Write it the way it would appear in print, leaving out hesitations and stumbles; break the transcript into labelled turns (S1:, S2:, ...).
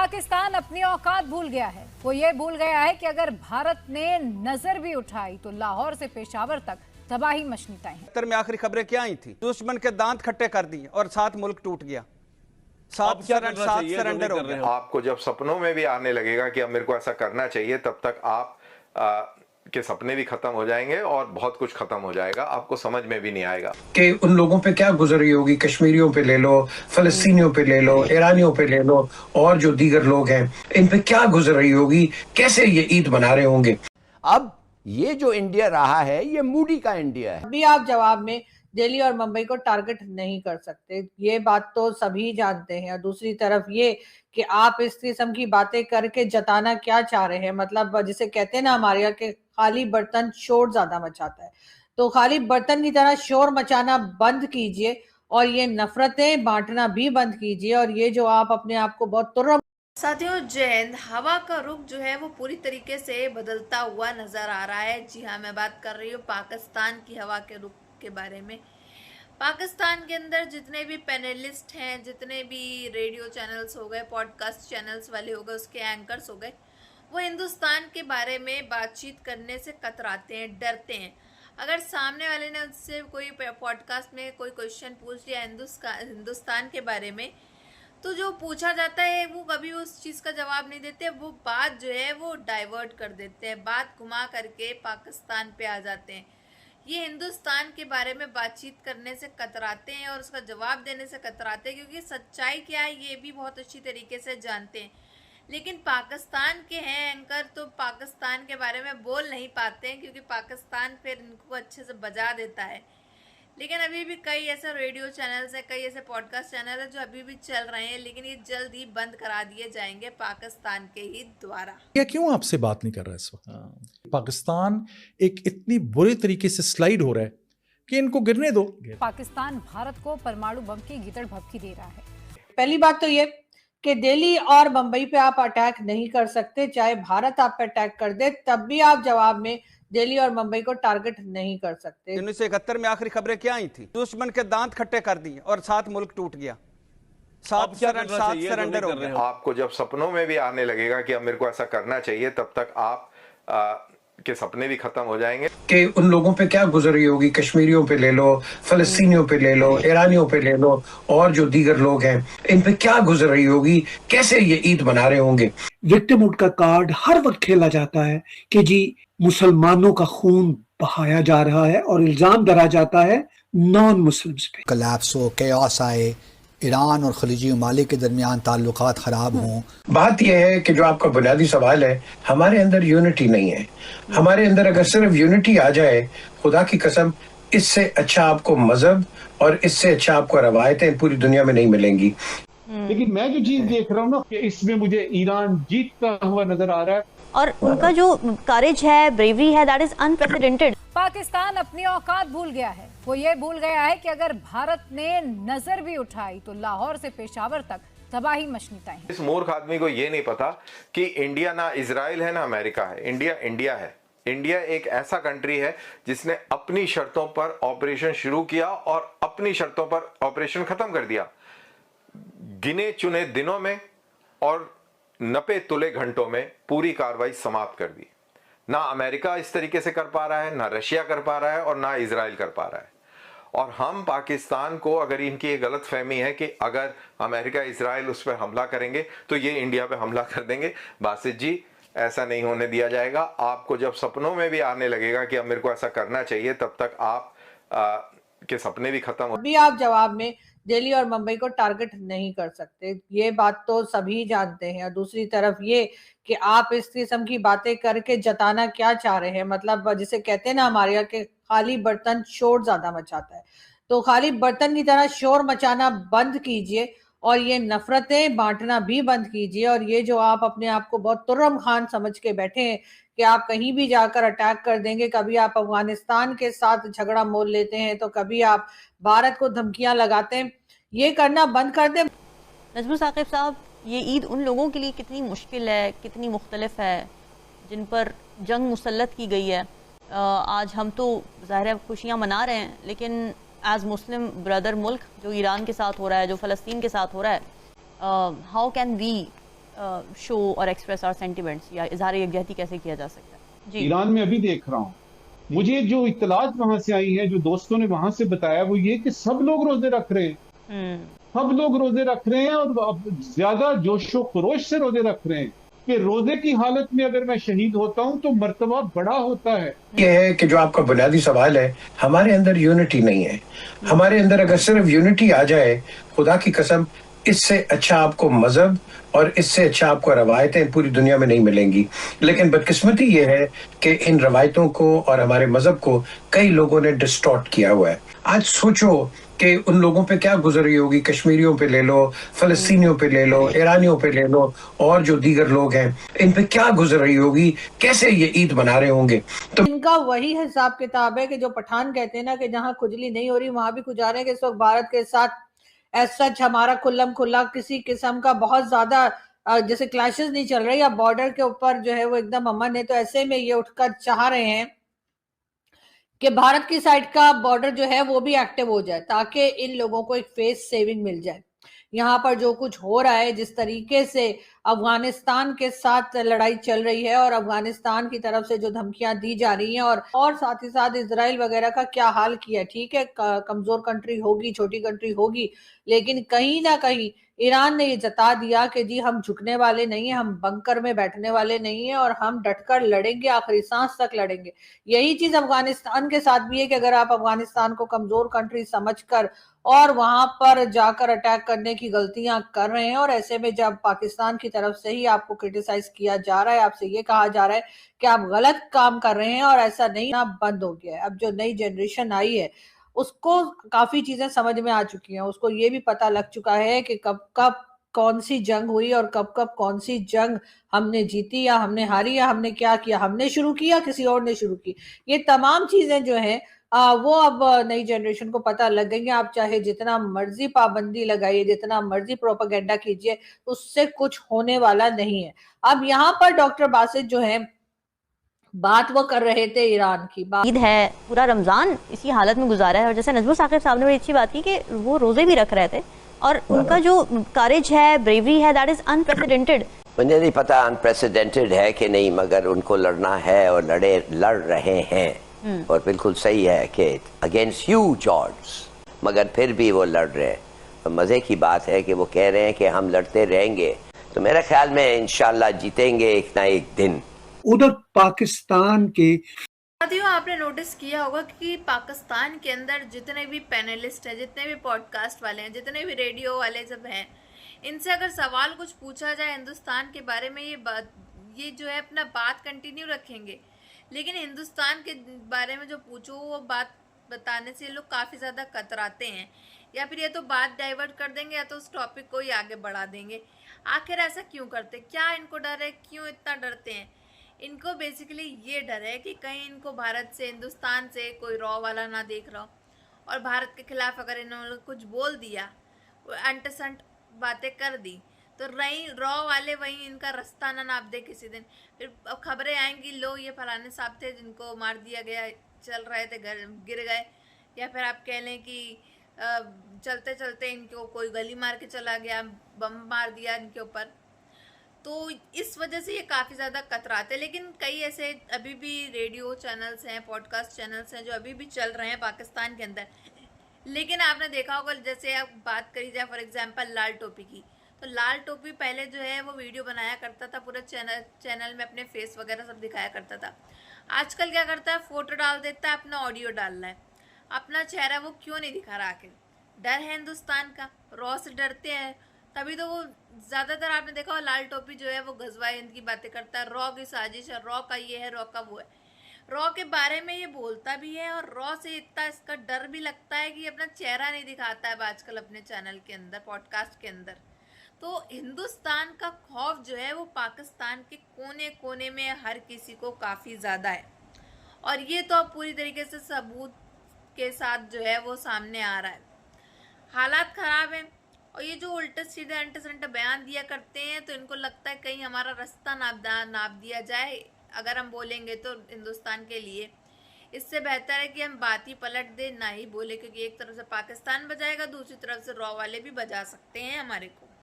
S1: पाकिस्तान अपनी औकात भूल गया है। वो ये भूल गया है कि अगर भारत ने नजर भी उठाई तो लाहौर से पेशावर तक तबाही मचनी तय है।
S2: में आखिरी खबरें क्या आई थी? दुश्मन के दांत खट्टे कर दिए और 7 मुल्क टूट गया। 7 सरेंडर हो गया।
S3: आपको जब सपनों में भी आने लगेगा कि अब मेरे को ऐसा करना चाहिए, तब तक आप के सपने भी खत्म हो जाएंगे और बहुत कुछ खत्म हो जाएगा, आपको समझ में भी नहीं आएगा
S4: कि उन लोगों पे क्या गुजर रही होगी। कश्मीरियों पे ले लो, फलस्तीनियों पे ले लो, ईरानियों पे ले लो, और जो दीगर लोग हैं इन पे क्या गुजर रही होगी, कैसे ये ईद मना रहे होंगे।
S5: अब ये जो इंडिया रहा है ये मूडी का इंडिया है।
S6: अभी आप जवाब में दिल्ली और मुंबई को टारगेट नहीं कर सकते, ये बात तो सभी जानते हैं। और दूसरी तरफ ये कि आप इस किस्म की बातें करके जताना क्या चाह रहे हैं, मतलब जिसे कहते हैं ना हमारे यहाँ के खाली बर्तन शोर ज्यादा मचाता है, तो खाली बर्तन की तरह शोर मचाना बंद कीजिए और ये नफरतें बांटना भी बंद कीजिए। और ये जो आप अपने आप को बहुत तुर्र
S7: साथियों, जय हिंद। हवा का रुख जो है वो पूरी तरीके से बदलता हुआ नजर आ रहा है। जी हाँ, मैं बात कर रही हूँ पाकिस्तान की हवा के रुख के बारे में। पाकिस्तान के अंदर जितने भी पैनलिस्ट हैं, जितने भी रेडियो चैनल्स हो गए, पॉडकास्ट चैनल्स वाले हो गए, उसके एंकर्स हो गए, वो हिंदुस्तान के बारे में बातचीत करने से कतराते हैं, डरते हैं। अगर सामने वाले ने उससे कोई पॉडकास्ट में कोई क्वेश्चन पूछ लिया हिंदुस्तान के बारे में, तो जो पूछा जाता है वो कभी उस चीज़ का जवाब नहीं देते। वो बात जो है वो डाइवर्ट कर देते हैं, बात घुमा करके पाकिस्तान पे आ जाते हैं। ये हिंदुस्तान के बारे में बातचीत करने से कतराते हैं और उसका जवाब देने से कतराते हैं, क्योंकि सच्चाई क्या है ये भी बहुत अच्छी तरीके से जानते हैं। लेकिन पाकिस्तान के हैं एंकर तो पाकिस्तान के बारे में बोल नहीं पाते हैं, क्योंकि पाकिस्तान फिर इनको अच्छे से बजा देता है। लेकिन अभी भी कई ऐसे रेडियो चैनल्स हैं, कई ऐसे पॉडकास्ट चैनल हैं जो अभी भी चल रहे हैं, लेकिन ये जल्द ही बंद करा दिए जाएंगे पाकिस्तान के ही द्वारा।
S8: या क्यों आपसे बात नहीं कर रहा है इस वक्त? पाकिस्तान एक इतनी बुरे तरीके से स्लाइड हो रहा है कि इनको गिरने दो।
S1: पाकिस्तान भारत को परमाणु बम की गिदड़ भभकी दे रहा है।
S6: पहली बात तो ये कि दिल्ली और मुंबई पे आप अटैक नहीं कर सकते, चाहे भारत आप पे अटैक कर दे तब भी आप जवाब में दिल्ली और मुंबई को टारगेट नहीं कर सकते।
S2: 1971 में आखिरी खबरें क्या आई थी? दुश्मन के दांत खट्टे कर दिए और 7 मुल्क टूट गया। 7 सरेंडर हो गया।
S3: आपको जब सपनों में भी आने लगेगा कि अब मेरे को ऐसा करना चाहिए, तब तक आप के सपने भी खत्म हो जाएंगे
S4: कि उन लोगों पे क्या गुजर रही होगी। कश्मीरियों पे ले लो, फलस्तीनियों पे ले लो, ईरानियों पे ले लो, और जो दीगर लोग हैं इन पे क्या गुजर रही होगी, कैसे ये ईद मना रहे होंगे।
S9: विक्टिमहुड का कार्ड हर वक्त खेला जाता है कि जी मुसलमानों का खून बहाया जा रहा है और इल्जाम धरा जाता है नॉन मुस्लिम्स पे।
S10: कलैप्स हो, केओस आए, ईरान और खलीजी ममालिक के दरमियान ताल्लुकात खराब हों।
S4: बात यह है कि जो आपका बुनियादी सवाल है, हमारे अंदर यूनिटी नहीं है। हमारे अंदर अगर सिर्फ यूनिटी आ जाए, खुदा की कसम इससे अच्छा आपको मजहब और इससे अच्छा आपको रवायतें पूरी दुनिया में नहीं मिलेंगी।
S9: लेकिन मैं जो चीज देख रहा हूँ ना कि इसमें मुझे ईरान जीतता हुआ नजर आ रहा है
S11: और उनका जो करेज है, ब्रेवरी है, दैट इज अनप्रेसिडेंटेड।
S1: पाकिस्तान अपनी औकात भूल गया है। वो ये भूल गया है कि अगर भारत ने नजर भी उठाई तो लाहौर से पेशावर तक तबाही मचनी तय है।
S3: इस मूर्ख आदमी को ये नहीं पता कि इंडिया ना इजराइल है ना अमेरिका है, इंडिया इंडिया है। इंडिया एक ऐसा कंट्री है जिसने अपनी शर्तों पर ऑपरेशन शुरू किया और अपनी शर्तों पर ऑपरेशन खत्म कर दिया, गिने चुने दिनों में और नपे तुले घंटों में पूरी कार्रवाई समाप्त कर दी। ना अमेरिका इस तरीके से कर पा रहा है, ना रशिया कर पा रहा है और ना इजराइल कर पा रहा है। और हम पाकिस्तान को, अगर इनकी ये गलत फहमी है कि अगर अमेरिका इजराइल उस पर हमला करेंगे तो ये इंडिया पे हमला कर देंगे, बासित जी ऐसा नहीं होने दिया जाएगा। आपको जब सपनों में भी आने लगेगा कि अब मेरे को ऐसा करना चाहिए, तब तक आप के सपने भी खत्म हो।
S6: अभी आप जवाब में दिल्ली और मुंबई को टारगेट नहीं कर सकते, ये बात तो सभी जानते हैं। और दूसरी तरफ ये कि आप इस किस्म की बातें करके जताना क्या चाह रहे हैं, मतलब जिसे कहते हैं ना हमारे यहाँ के खाली बर्तन शोर ज्यादा मचाता है, तो खाली बर्तन की तरह शोर मचाना बंद कीजिए और ये नफरतें बांटना भी बंद कीजिए। और ये जो आप अपने आप को बहुत तुर्रम खान समझ के बैठे हैं कि आप कहीं भी जाकर अटैक कर देंगे, कभी आप अफगानिस्तान के साथ झगड़ा मोल लेते हैं तो कभी आप भारत को धमकियां लगाते हैं, ये करना बंद कर दें।
S11: नजमुल साकिब साहब, ये ईद उन लोगों के लिए कितनी मुश्किल है, कितनी मुख्तलिफ है, जिन पर जंग मुसल्लत की गई है। आज हम तो ज़ाहिर है खुशियाँ मना रहे हैं, लेकिन एज मुस्लिम ब्रदर मुल्क जो ईरान के साथ हो रहा है, जो फ़लस्तीन के साथ हो रहा है, हाउ कैन वी शो और एक्सप्रेस आवर सेंटिमेंट्स या इजहार यकजहती कैसे किया जा सकता है? जी
S12: ईरान में अभी देख रहा हूँ, मुझे जो इत्तलात वहां से आई है, जो दोस्तों ने वहां से बताया, वो ये कि सब लोग रोजे रख रहे हैं, सब लोग रोजे रख रहे हैं और अब ज्यादा जोशो खरोश से रोजे रख रहे हैं कि रोजे की हालत में अगर मैं शहीद होता हूं तो मर्तबा बड़ा होता है।
S4: ये है कि जो आपका बुनियादी सवाल है, हमारे अंदर यूनिटी नहीं है। हमारे अंदर अगर सिर्फ यूनिटी आ जाए, खुदा की कसम, इससे अच्छा आपको मजहब और इससे अच्छा आपको रवायतें पूरी दुनिया में नहीं मिलेंगी। लेकिन बदकिस्मती ये है कि इन रवायतों को और हमारे मजहब को कई लोगों ने डिस्टॉर्ट किया हुआ है। आज सोचो कि उन लोगों पे क्या गुजर रही होगी, कश्मीरियों पे ले लो, फलस्तीनियों पे ले लो, ईरानियों पे ले लो, और जो दीगर लोग हैं, इन पे क्या गुजर रही होगी, कैसे ये ईद मना रहे होंगे।
S6: तो इनका वही हिसाब किताब है कि जो पठान कहते हैं ना कि जहां खुजली नहीं हो रही वहां भी खुजा रहे हैं कि इस वक्त भारत के साथ सच हमारा खुल्लम खुल्ला किसी किस्म का बहुत ज्यादा जैसे क्लैशेस नहीं चल रहे या बॉर्डर के ऊपर जो है वो एकदम अमन है। तो ऐसे में ये उठकर चाह रहे हैं कि भारत की साइड का बॉर्डर जो है वो भी एक्टिव हो जाए ताकि इन लोगों को एक फेस सेविंग मिल जाए। यहाँ पर जो कुछ हो रहा है, जिस तरीके से अफगानिस्तान के साथ लड़ाई चल रही है और अफगानिस्तान की तरफ से जो धमकियां दी जा रही हैं और साथ ही साथ इजराइल वगैरह का क्या हाल किया। ठीक है, कमजोर कंट्री होगी, छोटी कंट्री होगी, लेकिन कहीं ना कहीं ईरान ने ये जता दिया कि जी हम झुकने वाले नहीं है, हम बंकर में बैठने वाले नहीं है और हम डटकर लड़ेंगे, आखिरी सांस तक लड़ेंगे। यही चीज अफगानिस्तान के साथ भी है कि अगर आप अफगानिस्तान को कमजोर कंट्री समझकर और वहां पर जाकर अटैक करने की गलतियां कर रहे हैं, और ऐसे में जब पाकिस्तान की तरफ से ही आपको क्रिटिसाइज किया जा रहा है, आपसे ये कहा जा रहा है कि आप गलत काम कर रहे हैं और ऐसा नहीं, ना बंद हो गया है। अब जो नई जनरेशन आई है उसको काफी चीजें समझ में आ चुकी हैं, उसको ये भी पता लग चुका है कि कब कब कौन सी जंग हुई और कब कब कौन सी जंग हमने जीती या हमने हारी या हमने क्या किया, हमने शुरू किया किसी और ने शुरू की। ये तमाम चीजें जो हैं वो अब नई जनरेशन को पता लग गई है। आप चाहे जितना मर्जी पाबंदी लगाइए, जितना मर्जी प्रोपेगेंडा कीजिए, उससे कुछ होने वाला नहीं है। अब यहाँ पर डॉक्टर बासित जो है बात वो कर रहे थे ईरान की बात।
S11: ईद है, पूरा रमजान इसी हालत में गुजारा है और जैसे नजमुल साकिब साहब ने बड़ी अच्छी बात की कि वो रोजे भी रख रहे थे और उनका जो करेज है, ब्रेवरी है, दैट इज अनप्रेसिडेंटेड।
S5: मुझे नहीं पता अनप्रेसिडेंटेड है कि नहीं, मगर उनको लड़ना है और लड़ रहे हैं और बिल्कुल सही है कि अगेंस्ट ह्यूज ऑड्स, मगर फिर भी वो लड़ रहे हैं। तो मजे की बात है कि वो कह रहे हैं कि हम लड़ते रहेंगे, तो मेरे ख्याल में इंशाल्लाह जीतेंगे एक ना एक दिन।
S9: उधर पाकिस्तान के
S7: साथियों, आपने नोटिस किया होगा कि पाकिस्तान के अंदर जितने भी पैनलिस्ट हैं, जितने भी पॉडकास्ट वाले हैं, जितने भी रेडियो वाले सब हैं, इनसे अगर सवाल कुछ पूछा जाए हिंदुस्तान के बारे में, ये जो है अपना बात कंटिन्यू रखेंगे, लेकिन हिंदुस्तान के बारे में जो पूछो वो बात बताने से लोग काफ़ी ज़्यादा कतराते हैं, या फिर ये तो बात डाइवर्ट कर देंगे या तो उस टॉपिक को ही आगे बढ़ा देंगे। आखिर ऐसा क्यों करते, क्या इनको डर है, क्यों इतना डरते हैं? इनको बेसिकली ये डर है कि कहीं इनको भारत से, हिंदुस्तान से कोई रॉ वाला ना देख रहा हो, और भारत के खिलाफ अगर इन्होंने कुछ बोल दिया, एंटसंट बातें कर दी, तो रही रॉ वाले वहीं इनका रास्ता ना नाप दे किसी दिन। फिर अब खबरें आएंगी, लो ये फलाने साहब थे जिनको मार दिया गया, चल रहे थे घर गिर गए, या फिर आप कह लें कि चलते चलते इनको कोई गली मार के चला गया, बम मार दिया इनके ऊपर। तो इस वजह से ये काफ़ी ज़्यादा कतराते। लेकिन कई ऐसे अभी भी रेडियो चैनल्स हैं, पॉडकास्ट चैनल्स हैं जो अभी भी चल रहे हैं पाकिस्तान के अंदर। लेकिन आपने देखा होगा, जैसे आप बात करी जाए फॉर एग्जांपल लाल टोपी की, तो लाल टोपी पहले जो है वो वीडियो बनाया करता था, पूरे चैनल में अपने फेस वगैरह सब दिखाया करता था। आजकल क्या करता है, फोटो डाल देता है, अपना ऑडियो डाल रहा है, अपना चेहरा वो क्यों नहीं दिखा रहा? आखिर डर है हिंदुस्तान का, रॉ से डरते हैं, तभी तो वो ज़्यादातर आपने देखा हो लाल टोपी जो है वो गजवा हिंद की बातें करता है, रॉ की साजिश है, रॉ का ये है, रॉ का वो है, रॉ के बारे में ये बोलता भी है, और रॉ से इतना इसका डर भी लगता है कि अपना चेहरा नहीं दिखाता है आजकल अपने चैनल के अंदर, पॉडकास्ट के अंदर। तो हिंदुस्तान का खौफ जो है वो पाकिस्तान के कोने कोने में हर किसी को काफ़ी ज़्यादा है, और ये तो अब पूरी तरीके से सबूत के साथ जो है वो सामने आ रहा है। हालात ख़राब हैं, और ये जो उल्टे सीधे अंटे संटे बयान दिया करते हैं, तो इनको लगता है कहीं हमारा रास्ता नाप दिया जाए अगर हम बोलेंगे तो हिंदुस्तान के लिए। इससे बेहतर है कि हम बात ही पलट दें, ना ही बोले, क्योंकि एक तरफ से पाकिस्तान बजाएगा, दूसरी तरफ से रॉ वाले भी बजा सकते हैं हमारे को।